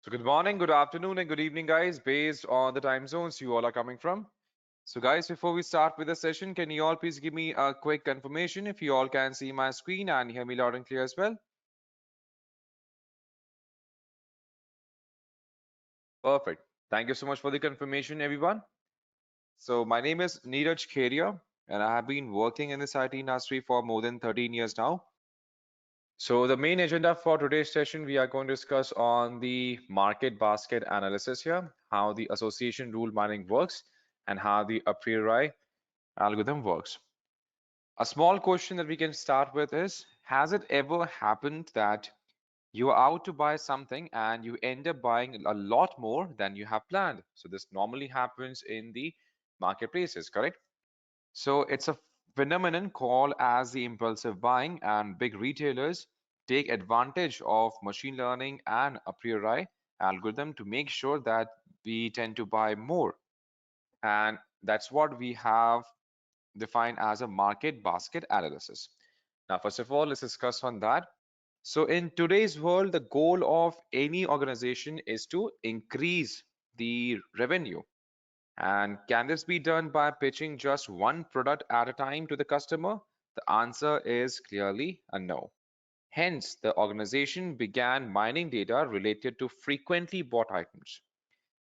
So good morning, good afternoon, and good evening, guys, based on the time zones you all are coming from. So guys, before we start with the session, can you all please give me a quick confirmation if you all can see my screen and hear me loud and clear as well? Perfect. Thank you so much for the confirmation, everyone. So my name is 𝐑𝐨𝐥𝐞-𝐁𝐚𝐬, and I have been working in this IT industry for more than 13 years now. So the main agenda for today's session, we are going to discuss on the market basket analysis here, how the association rule mining works, and how the a priori algorithm works. A small question that we can start with is, has it ever happened that you are out to buy something and you end up buying a lot more than you have planned? So this normally happens in the marketplaces, correct? So it's a phenomenon called as the impulsive buying, and big retailers take advantage of machine learning and a priori algorithm to make sure that we tend to buy more. And that's what we have defined as a market basket analysis. Now, first of all, let's discuss on that. So in today's world, the goal of any organization is to increase the revenue. And can this be done by pitching just one product at a time to the customer? The answer is clearly a no. Hence, the organization began mining data related to frequently bought items.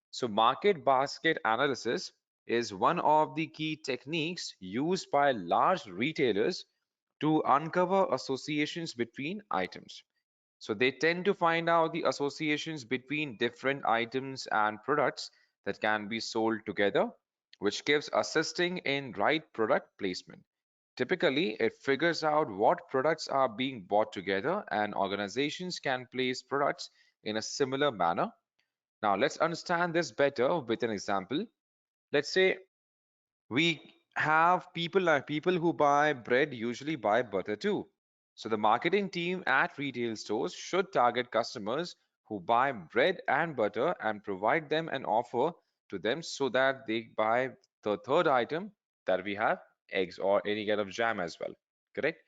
So market basket analysis is one of the key techniques used by large retailers to uncover associations between items. So they tend to find out the associations between different items and products that can be sold together, which gives assisting in right product placement. Typically, it figures out what products are being bought together, and organizations can place products in a similar manner. Now, let's understand this better with an example. Let's say we have people who buy bread usually buy butter too. So the marketing team at retail stores should target customers who buy bread and butter and provide them an offer to them so that they buy the third item that we have, eggs or any kind of jam as well. Correct?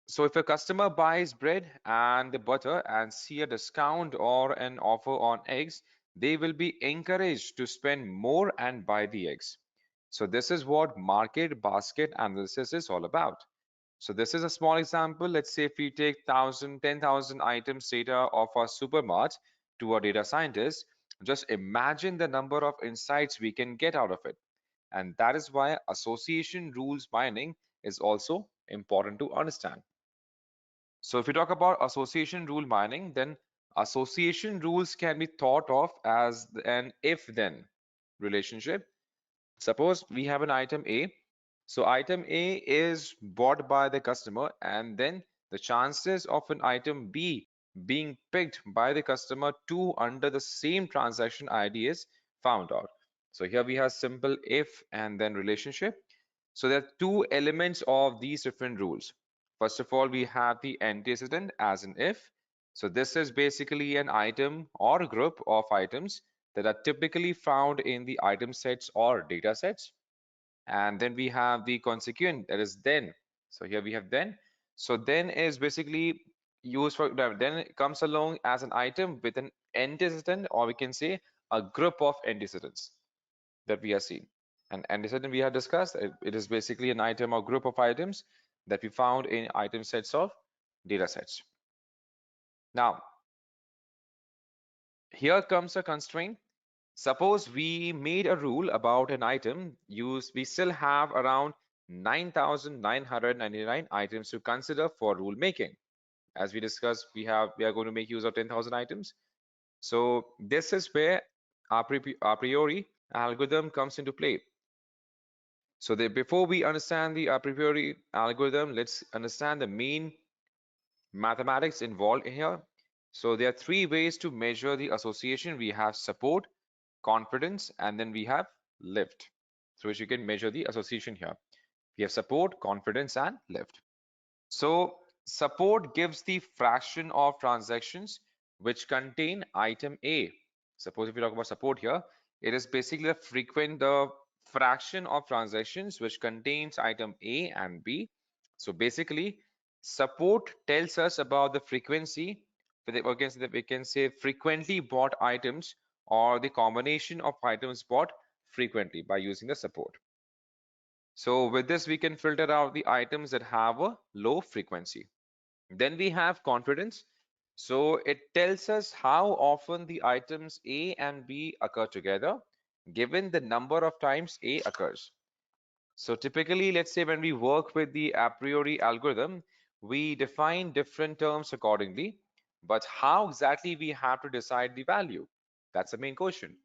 So if a customer buys bread and the butter and see a discount or an offer on eggs, they will be encouraged to spend more and buy the eggs. So this is what market basket analysis is all about. So this is a small example. Let's say if we take 10,000 items data of our supermart to a data scientist, just imagine the number of insights we can get out of it. And that is why association rules mining is also important to understand. So if we talk about association rule mining, then association rules can be thought of as an if-then relationship. Suppose we have an item A. So item A is bought by the customer, and then the chances of an item B being picked by the customer too under the same transaction ID is found out. So here we have simple if and then relationship. So there are two elements of these different rules. First of all, we have the antecedent as an if. So this is basically an item or a group of items that are typically found in the item sets or data sets. And then we have the consequent, that is then. So here we have then. So then is basically used for, then it comes along as an item with an antecedent, or we can say a group of antecedents that we are seeing. And antecedent we have discussed, it is basically an item or group of items that we found in item sets of data sets. Now, here comes a constraint. Suppose we made a rule about an item used, we still have around 9,999 items to consider for rule making. As we discussed, we are going to make use of 10,000 items. So this is where a priori algorithm comes into play. So before we understand the a priori algorithm, let's understand the main mathematics involved in here. So there are three ways to measure the association. We have support, confidence, and then we have lift, through which you can measure the association here. We have support, confidence, and lift. So support gives the fraction of transactions which contain item A. Suppose if we talk about support here, it is basically the fraction of transactions which contains item A and B. So basically, support tells us about the frequency we can say frequently bought items or the combination of items bought frequently by using the support. So with this, we can filter out the items that have a low frequency. Then we have confidence. So it tells us how often the items A and B occur together, given the number of times A occurs. So typically, let's say when we work with the a priori algorithm, we define different terms accordingly, but how exactly we have to decide the value? That's the main question.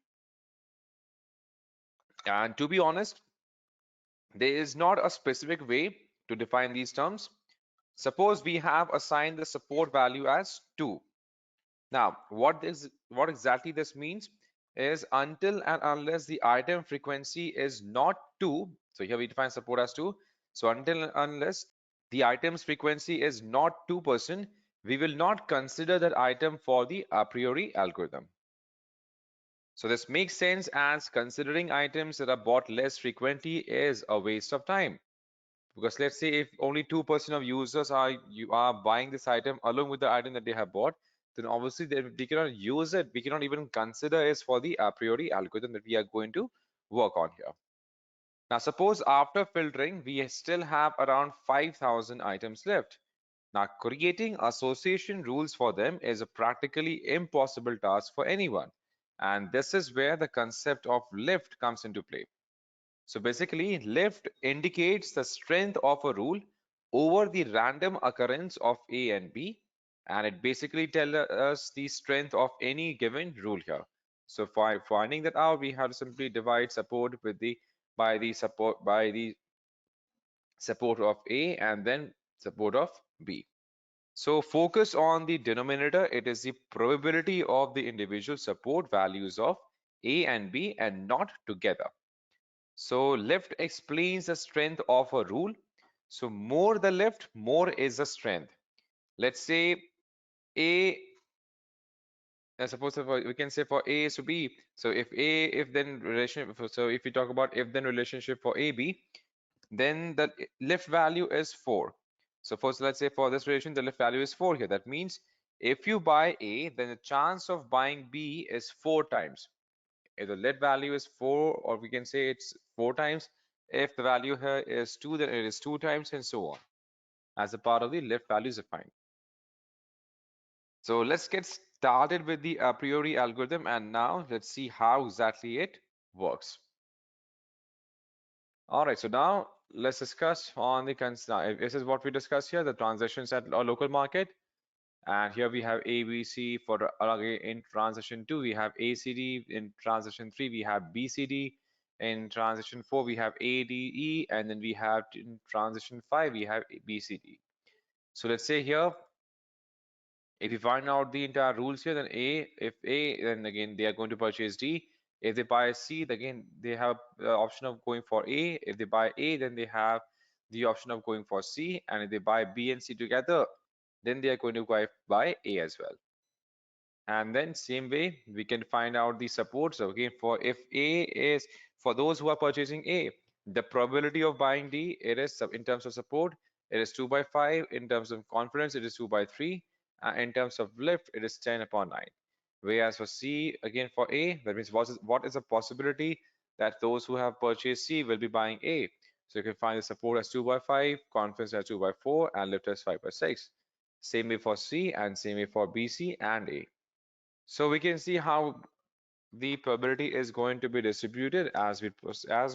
And to be honest, there is not a specific way to define these terms. Suppose we have assigned the support value as 2. Now, what exactly this means is until and unless the item frequency is not 2, so here we define support as 2. So until and unless the item's frequency is not 2%, we will not consider that item for the a priori algorithm. So this makes sense, as considering items that are bought less frequently is a waste of time. Because let's say if only 2% of users are buying this item along with the item that they have bought, then obviously we cannot use it. We cannot even consider it for the a priori algorithm that we are going to work on here. Now, suppose after filtering, we still have around 5,000 items left. Now, creating association rules for them is a practically impossible task for anyone. And this is where the concept of lift comes into play. So basically, lift indicates the strength of a rule over the random occurrence of A and B, and it basically tells us the strength of any given rule here. So for finding that out, we have to simply divide support by the support of A and then support of B. So focus on the denominator. It is the probability of the individual support values of A and B and not together. So lift explains the strength of a rule. So more the lift, more is the strength. Let's say A, suppose we can say for A is to B. So if if then relation, so if we talk about if then relationship for AB, then the lift value is 4. So first, let's say for this relation, the lift value is 4 here. That means if you buy A, then the chance of buying B is 4 times. If the lift value is 4, or we can say it's 4 times. If the value here is 2, then it is 2 times, and so on, as a part of the lift values defined. So let's get started with the a priori algorithm, and now let's see how exactly it works. All right, so now let's discuss on the this is what we discussed here, the transactions at our local market. And here we have ABC for in transition 2, we have ACD. In transition 3, we have BCD. In transition 4, we have ADE. And then we have in transition 5, we have BCD. So let's say here, if you find out the entire rules here, then if A, then again, they are going to purchase D. If they buy C, again, they have the option of going for A. If they buy A, then they have the option of going for C. And if they buy B and C together, then they are going to buy A as well. And then same way, we can find out the support. So again, for if A is, for those who are purchasing A, the probability of buying D, it is in terms of support, it is 2 by 5. In terms of confidence, it is 2 by 3. In terms of lift, it is 10 upon 9. Whereas for C, again for A, that means what is the possibility that those who have purchased C will be buying A. So you can find the support as 2 by 5, confidence as 2 by 4, and lift as 5 by 6. Same way for C, and same way for BC and A. So we can see how the probability is going to be distributed as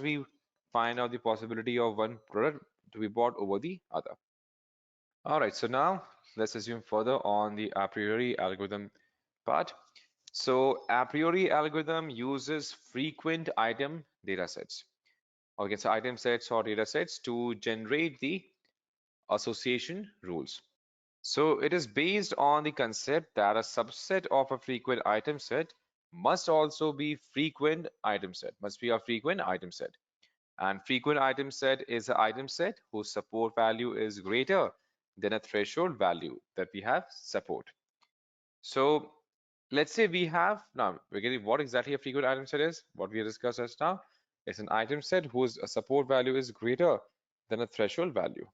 we find out the possibility of one product to be bought over the other. All right, so now let's assume further on the a priori algorithm part. So a priori algorithm uses frequent item data sets. Okay, so item sets or data sets to generate the association rules. So it is based on the concept that a subset of a frequent item set must also be frequent item set, must be a frequent item set. And frequent item set is an item set whose support value is greater than a threshold value that we have support. So let's say we have, now we're getting what exactly a frequent item set is, what we have discussed just now. It's an item set whose support value is greater than a threshold value.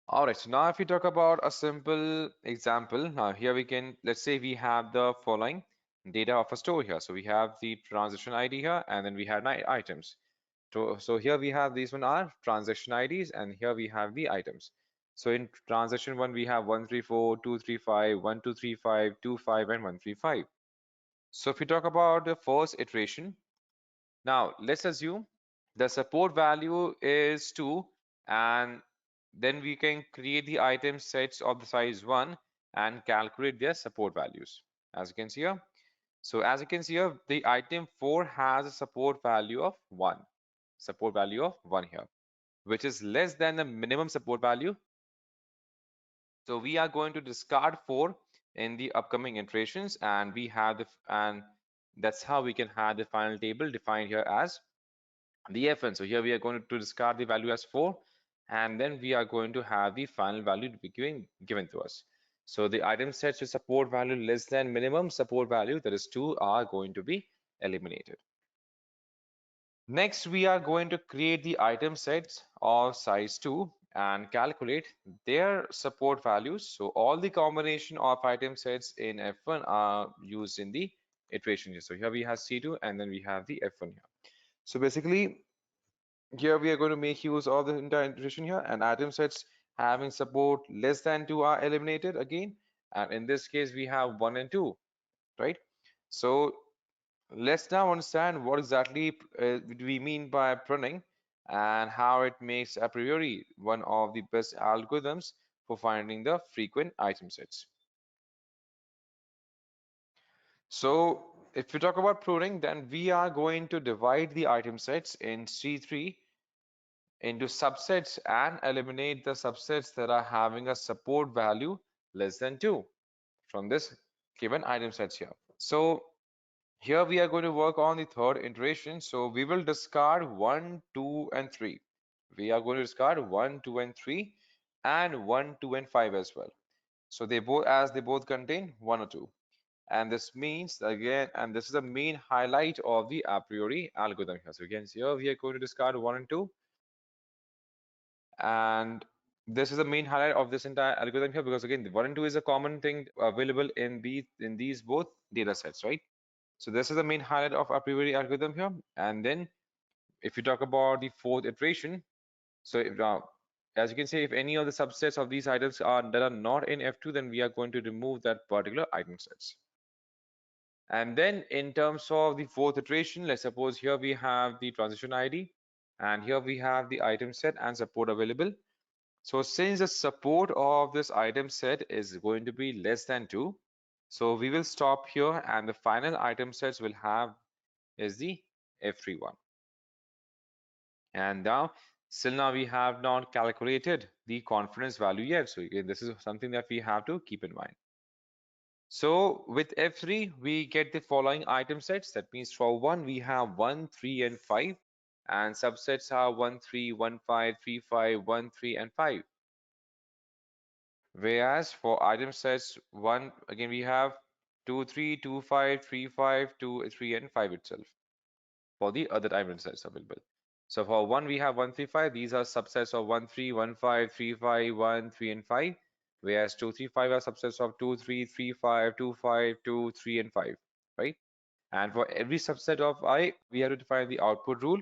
All right, so now if we talk about a simple example, now here we can, let's say we have the following data of a store here. So we have the transaction ID here, and then we have items. So here we have these one are transaction IDs, and here we have the items. So in transaction one, we have 134, 235, 1235, 25, and 135. So if we talk about the first iteration, now let's assume the support value is 2, and then we can create the item sets of the size 1 and calculate their support values, as you can see here. So as you can see here, the item 4 has a support value of 1, here, which is less than the minimum support value. So we are going to discard 4 in the upcoming iterations, and we have and that's how we can have the final table defined here as the fn. So here we are going to discard the value as 4, and then we are going to have the final value to be given to us. So the item sets with support value less than minimum support value, that is 2, are going to be eliminated. Next, we are going to create the item sets of size 2 and calculate their support values. So all the combination of item sets in F1 are used in the iteration here. So here we have C2, and then we have the F1 here. So basically, here we are going to make use of the entire iteration here, and item sets having support less than 2 are eliminated again. And in this case, we have 1 and 2, right? So let's now understand what exactly we mean by pruning and how it makes a priori one of the best algorithms for finding the frequent item sets. So if we talk about pruning, then we are going to divide the item sets in C3 into subsets and eliminate the subsets that are having a support value less than 2 from this given item sets here. So here we are going to work on the third iteration. So we will discard 1, 2, and 3. We are going to discard 1, 2, and 3, and 1, 2, and 5 as well. So they both contain 1 or 2. And this means again, and this is the main highlight of the a priori algorithm here. So again, here we are going to discard 1 and 2. And this is the main highlight of this entire algorithm here, because again, the 1 and 2 is a common thing available in these both data sets, right? So this is the main highlight of a priori algorithm here. And then if you talk about the fourth iteration, so as you can see, if any of the subsets of these items that are not in F2, then we are going to remove that particular item sets. And then in terms of the fourth iteration, let's suppose here we have the transition ID, and here we have the item set and support available. So since the support of this item set is going to be less than 2, so we will stop here, and the final item sets will have is the F3 one. And now, still now we have not calculated the confidence value yet. So again, this is something that we have to keep in mind. So with F3, we get the following item sets. That means for 1, we have 1, 3, and 5. And subsets are 1, 3, 1, 5, 3, 5, 1, 3, and 5. Whereas for item sets 1, again, we have 2, 3, 2, 5, 3, 5, 2, 3, and 5 itself for the other item sets available. So for 1, we have 1, 3, 5. These are subsets of 1, 3, 1, 5, 3, 5, 1, 3, and 5. Whereas 2, 3, 5 are subsets of 2, 3, 3, 5, 2, 5, 2, 3, and 5, right? And for every subset of I, we have to define the output rule.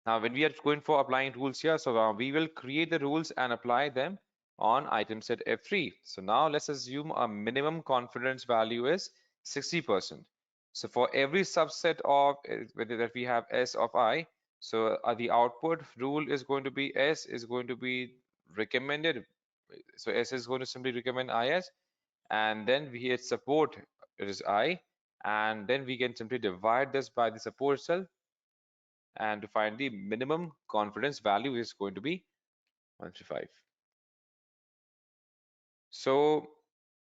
Now, when we are going for applying rules here, so we will create the rules and apply them on item set F3. So now let's assume a minimum confidence value is 60%. So for every subset of that we have S of I, so the output rule is going to be S is going to be recommended. So S is going to simply recommend IS, and then we hit support, it is I, and then we can simply divide this by the support itself, and to find the minimum confidence value is going to be 135. So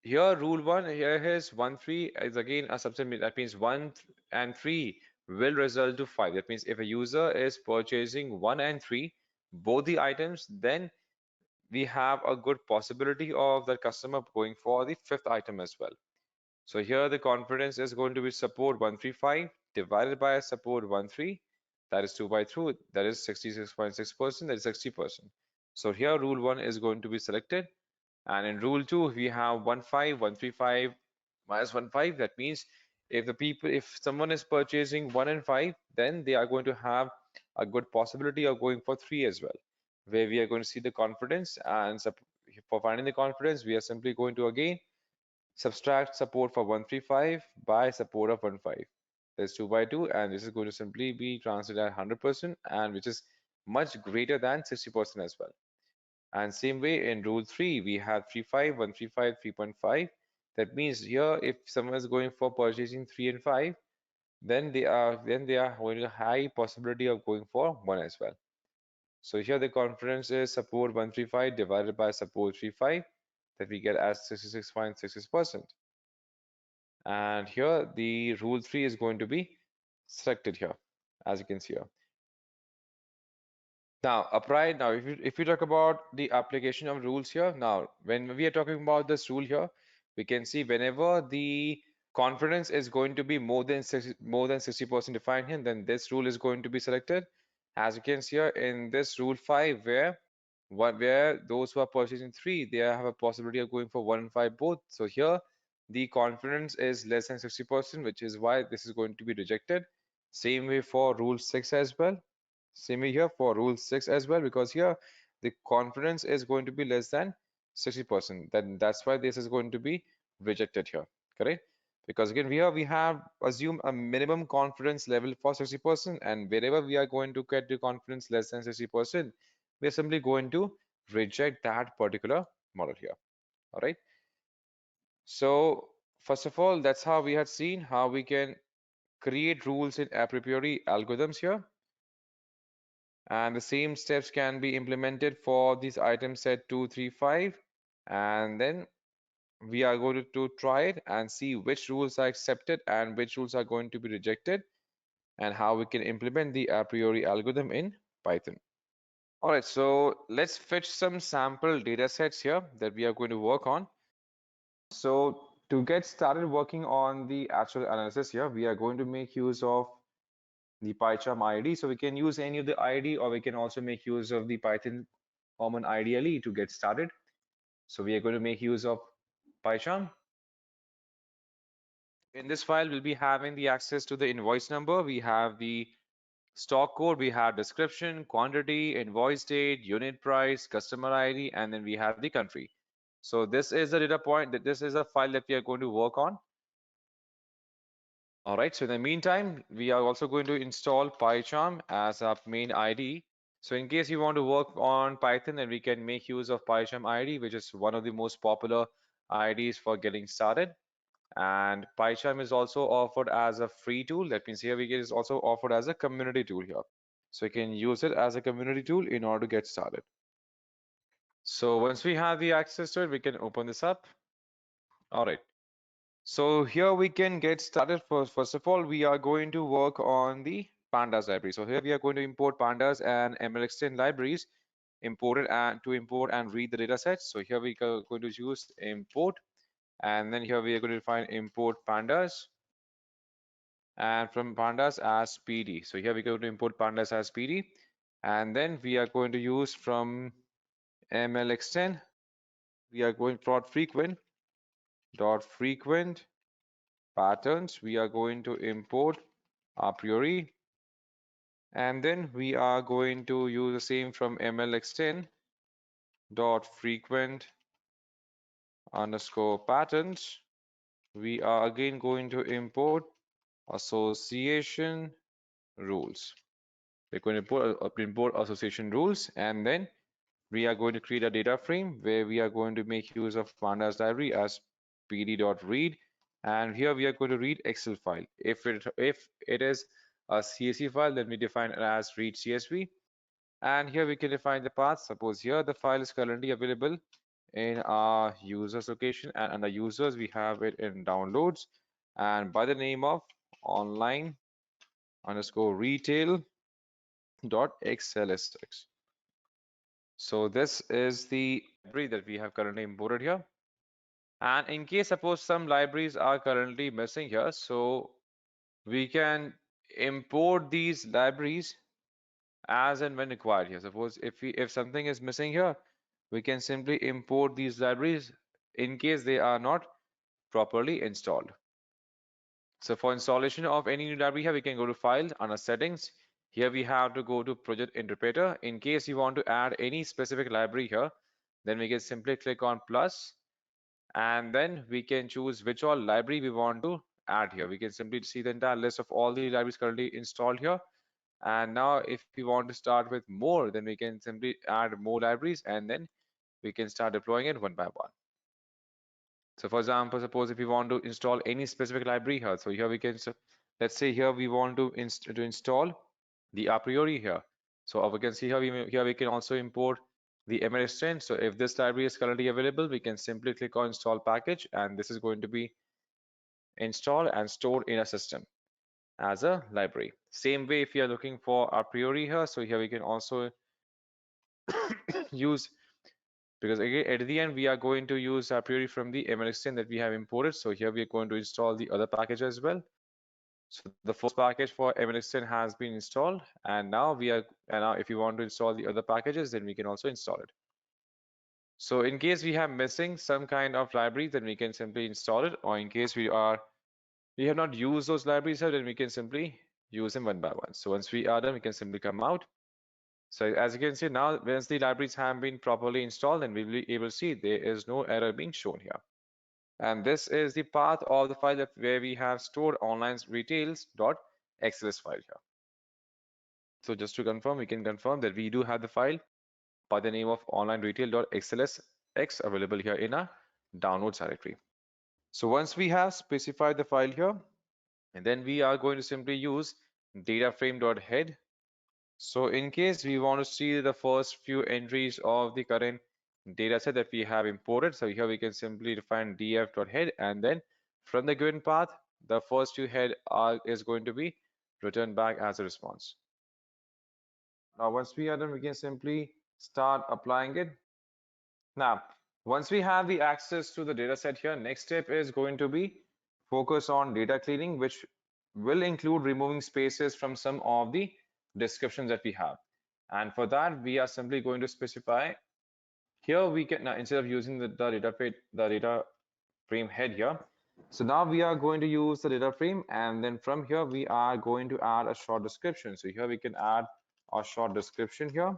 here rule 1 here is 1 3 is again a subset, that means 1 and 3 will result to 5. That means if a user is purchasing 1 and 3, both the items, then we have a good possibility of the customer going for the 5th item as well. So here the confidence is going to be support 135 divided by support 13, that is 2 by 2, that is 66.6%, that is 60%. So here rule 1 is going to be selected, and in rule 2 we have 1 5 1 3 5 minus 1 5. That means if someone is purchasing 1 and 5, then they are going to have a good possibility of going for 3 as well, where we are going to see the confidence. And for finding the confidence, we are simply going to again subtract support for 135 by support of 15. That's 2 by 2, and this is going to simply be translated at 100%, and which is much greater than 60% as well. And same way in rule 3, we have 35, 135, 3.5. That means here, if someone is going for purchasing 3 and 5, then they are going to high possibility of going for 1 as well. So here the confidence is support 135 divided by support 35, that we get as 66.66%. And here the rule 3 is going to be selected here, as you can see here. Now, upright. Now, if you talk about the application of rules here, now when we are talking about this rule here, we can see whenever the confidence is going to be more than 60% defined here, then this rule is going to be selected. As you can see here in this rule 5, where those who are purchasing 3, they have a possibility of going for 1 and 5 both. So here the confidence is less than 60%, which is why this is going to be rejected. Same way for rule 6 as well. Same here for rule 6 as well, because here the confidence is going to be less than 60%. Then that's why this is going to be rejected here, correct? Because again, here we have assumed a minimum confidence level for 60%, and wherever we are going to get the confidence less than 60%, we are simply going to reject that particular model here. All right. So first of all, that's how we had seen how we can create rules in a priori algorithms here. And the same steps can be implemented for this item set 2, 3, 5, and then we are going to try it and see which rules are accepted and which rules are going to be rejected, and how we can implement the a priori algorithm in Python. All right, so let's fetch some sample data sets here that we are going to work on. So to get started working on the actual analysis here, we are going to make use of the PyCharm ID. So we can use any of the ID, or we can also make use of the Python common IDLE to get started. So we are going to make use of PyCharm. In this file, we'll be having the access to the invoice number. We have the stock code, we have description, quantity, invoice date, unit price, customer ID, and then we have the country. So this is the data point, that this is a file that we are going to work on. All right, so in the meantime, we are also going to install PyCharm as our main ID. So in case you want to work on Python, then we can make use of PyCharm ID, which is one of the most popular IDs for getting started. And PyCharm is also offered as a free tool. That means here we get is also offered as a community tool here. So you can use it as a community tool in order to get started. So once we have the access to it, we can open this up. All right. So here we can get started. First of all, we are going to work on the pandas library. So here we are going to import pandas and MLXten libraries imported and to import and read the data sets. So here we are going to use import, and then here we are going to find import pandas, and from pandas as PD. So here we go to import pandas as PD, and then we are going to use from MLXten, we are going frequent patterns. We are going to import a priori, and then we are going to use the same from MLXten frequent underscore patterns. We are again going to import association rules. We're going to import association rules, and then we are going to create a data frame where we are going to make use of pandas library as pd.read, and here we are going to read Excel file. If it is a CSV file, then we define it as read CSV, and here we can define the path. Suppose here the file is currently available in our users location, and under users we have it in downloads, and by the name of online underscore retail dot xlsx. So this is the library that we have currently imported here. And in case suppose some libraries are currently missing here, so we can import these libraries as and when required here. Suppose if something is missing here, we can simply import these libraries in case they are not properly installed. So for installation of any new library here, we can go to File under Settings. Here we have to go to Project Interpreter. In case you want to add any specific library here, then we can simply click on plus, and then we can choose which all library we want to add here. We can simply see the entire list of all the libraries currently installed here. And now if we want to start with more, then we can simply add more libraries, and then we can start deploying it one by one. So for example, suppose if we want to install any specific library here, so here we can, let's say here we want to install the Apriori here. So we can see here we can also import the ML extent. So if this library is currently available, we can simply click on install package, and this is going to be installed and stored in a system as a library. Same way if you are looking for Apriori here, so here we can also use, because again at the end we are going to use Apriori from the ML extent that we have imported. So here we are going to install the other package as well. So the first package for ML extent has been installed, and now if you want to install the other packages, then we can also install it. So in case we have missing some kind of library, then we can simply install it, or in case we have not used those libraries yet, then we can simply use them one by one. So once we are done, we can simply come out. So as you can see now, once the libraries have been properly installed, then we will be able to see there is no error being shown here. And this is the path of the file where we have stored online retails.xls file here. So just to confirm, we can confirm that we do have the file by the name of online retail.xls available here in our downloads directory. So once we have specified the file here, and then we are going to simply use dataframe.head. So in case we want to see the first few entries of the current dataset that we have imported, so here we can simply define df.head, and then from the given path, the first few head is going to be returned back as a response. Now once we are done, we can simply start applying it. Now once we have the access to the dataset here, next step is going to be focus on data cleaning, which will include removing spaces from some of the descriptions that we have. And for that, we are simply going to specify here we can, now instead of using the data frame head here, so now we are going to use the data frame, and then from here we are going to add a short description. So here we can add a short description here.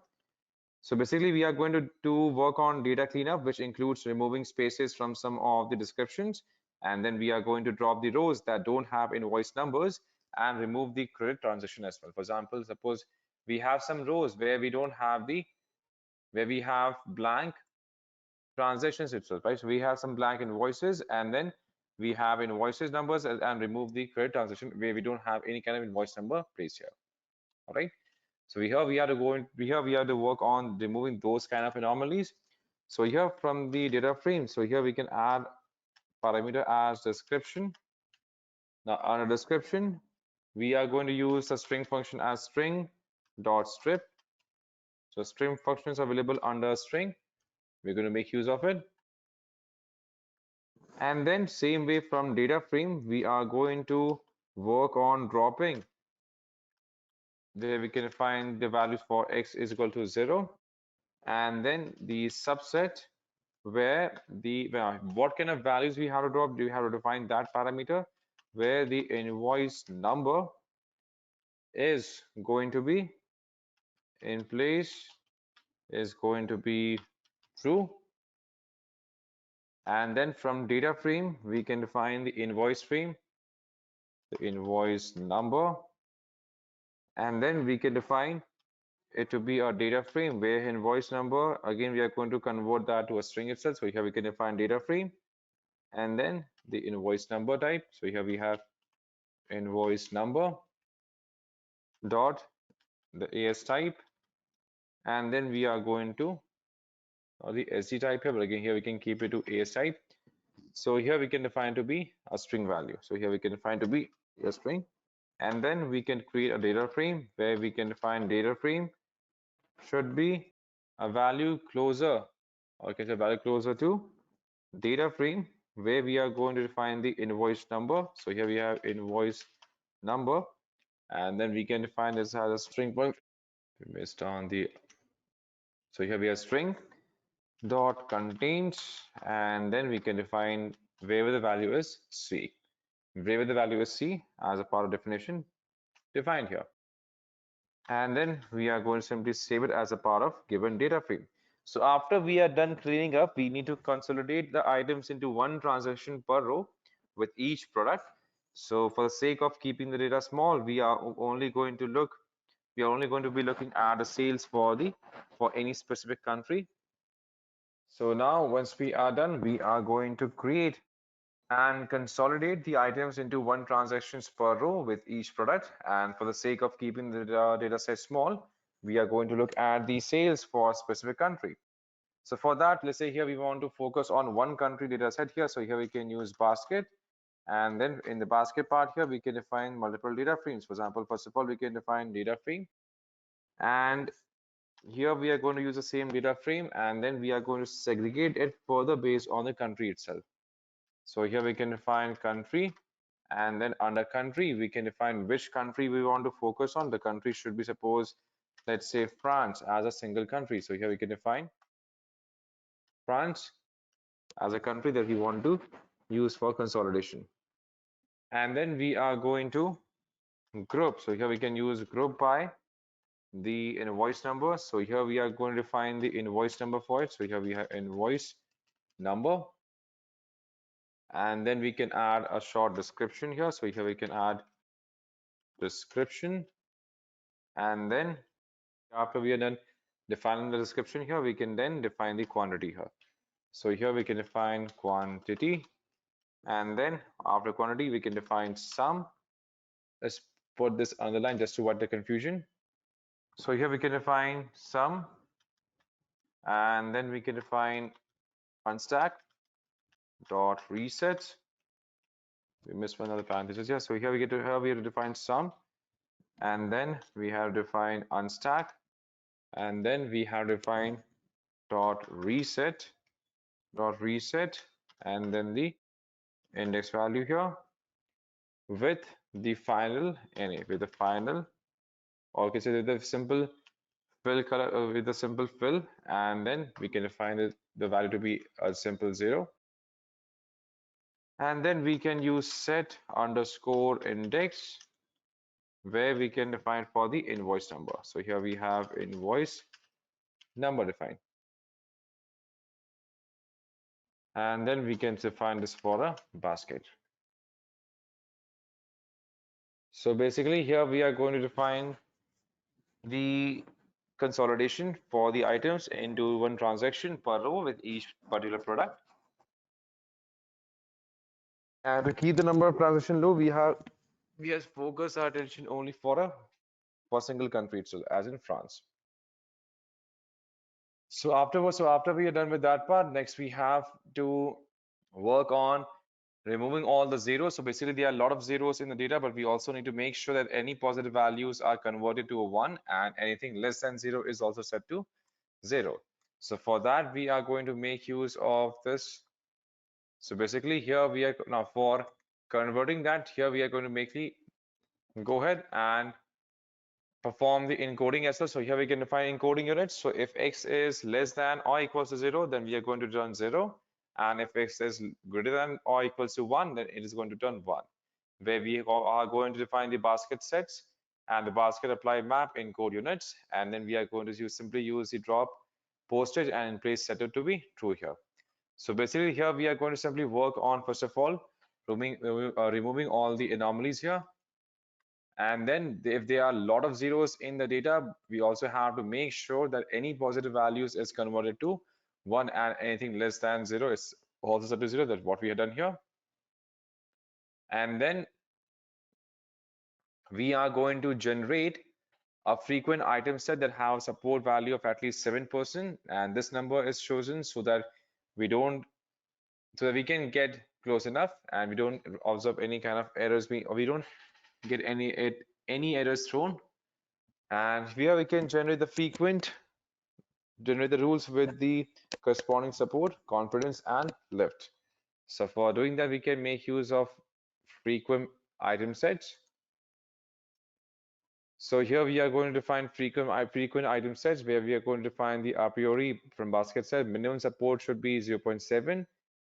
So basically we are going to work on data cleanup, which includes removing spaces from some of the descriptions, and then we are going to drop the rows that don't have invoice numbers and remove the credit transaction as well. For example, suppose we have some rows where we don't have where we have blank transactions itself, right? So we have some blank invoices, and then we have invoices numbers, and remove the credit transaction where we don't have any kind of invoice number placed here. All right. So here we have to work on removing those kind of anomalies. So here from the data frame, so here we can add parameter as description. Now on a description, we are going to use a string function as string.strip. So string function is available under string. We're going to make use of it. And then same way from data frame, we are going to work on dropping, where we can find the values for x is equal to 0, and then the subset where what kind of values we have to drop. Do we have to define that parameter where the invoice number is going to be in place, is going to be true. And then from data frame, we can define the invoice frame, the invoice number, and then we can define it to be a data frame where invoice number, again we are going to convert that to a string itself. So here we can define data frame, and then the invoice number type. So here we have invoice number dot the AS type, and then we are going to the SD type here, but again here we can keep it to AS type. So here we can define to be a string value. So here we can define to be a string, and then we can create a data frame where we can define data frame should be a value closer, okay, so value closer to data frame where we are going to define the invoice number. So here we have invoice number, and then we can define this as a string function We missed on the, so here we have string dot contains, and then we can define wherever the value is C. Wherever the value is C as a part of definition defined here. And then we are going to simply save it as a part of given data frame. So after we are done cleaning up, we need to consolidate the items into one transaction per row with each product. So for the sake of keeping the data small, we are only going to be looking at the sales for any specific country. So now once we are done, we are going to create and consolidate the items into one transactions per row with each product. And for the sake of keeping the data set small, we are going to look at the sales for a specific country. So for that, let's say here we want to focus on one country data set here. So here we can use basket. And then in the basket part here, we can define multiple data frames. For example, first of all, we can define data frame. And here we are going to use the same data frame. And then we are going to segregate it further based on the country itself. So here we can define country, and then under country, we can define which country we want to focus on. The country should be, suppose, let's say France as a single country. So here we can define France as a country that we want to use for consolidation. And then we are going to group. So here we can use group by the invoice number. So here we are going to define the invoice number for it. So here we have invoice number. And then we can add a short description here. So here we can add description. And then after we are done defining the description here, we can then define the quantity here. So here we can define quantity. And then after quantity, we can define sum. Let's put this underline just to avoid the confusion. So here we can define sum. And then we can define unstack dot reset. We missed one other parenthesis here. So here we have to define sum, and then we have defined unstack, and then we have defined dot reset, and then the index value here with the final NA, with the final, or okay, so with the simple fill color, with the simple fill, and then we can define the value to be a simple 0. And then we can use set underscore index, where we can define for the invoice number. So here we have invoice number defined. And then we can define this for a basket. So basically here we are going to define the consolidation for the items into one transaction per row with each particular product. And to keep the number of transactions low, we have focused our attention only for a single country itself, as in France. So after we are done with that part, next we have to work on removing all the zeros. So basically there are a lot of zeros in the data, but we also need to make sure that any positive values are converted to a 1, and anything less than 0 is also set to 0. So for that, we are going to make use of this. So basically here we are now for converting that, here we are going to make the go ahead and perform the encoding as well. So here we can define encoding units. So if x is less than or equals to 0, then we are going to return 0. And if x is greater than or equals to 1, then it is going to return 1. Where we are going to define the basket sets and the basket apply map encode units. And then we are going to simply use the drop postage and in place setter to be true here. So basically here we are going to simply work on, first of all, removing all the anomalies here. And then if there are a lot of zeros in the data, we also have to make sure that any positive values is converted to 1, and anything less than 0 is also set to 0. That's what we have done here. And then we are going to generate a frequent item set that have support value of at least 7%. And this number is chosen so that we can get close enough and we don't observe any kind of errors, or we don't get any errors thrown. And here we can generate the rules with the corresponding support, confidence, and lift. So for doing that, we can make use of frequent item sets. So here we are going to define frequent item sets where we are going to find the a priori from basket set. Minimum support should be 0.7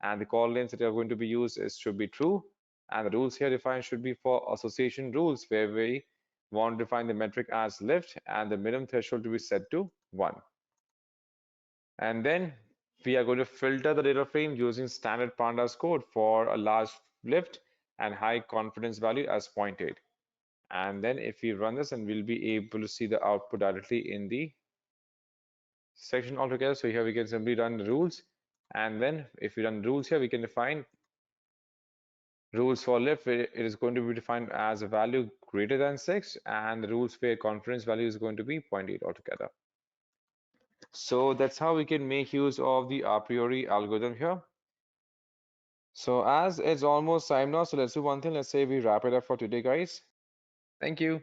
and the call length that are going to be used should be true. And the rules here defined should be for association rules where we want to define the metric as lift and the minimum threshold to be set to 1. And then we are going to filter the data frame using standard pandas code for a large lift and high confidence value as 0.8. And then if we run this, and we'll be able to see the output directly in the section altogether. So here we can simply run the rules. And then if we run rules here, we can define rules for lift. It is going to be defined as a value greater than 6. And the rules where confidence value is going to be 0.8 altogether. So that's how we can make use of the a priori algorithm here. So as it's almost time now, so let's do one thing. Let's say we wrap it up for today, guys. Thank you.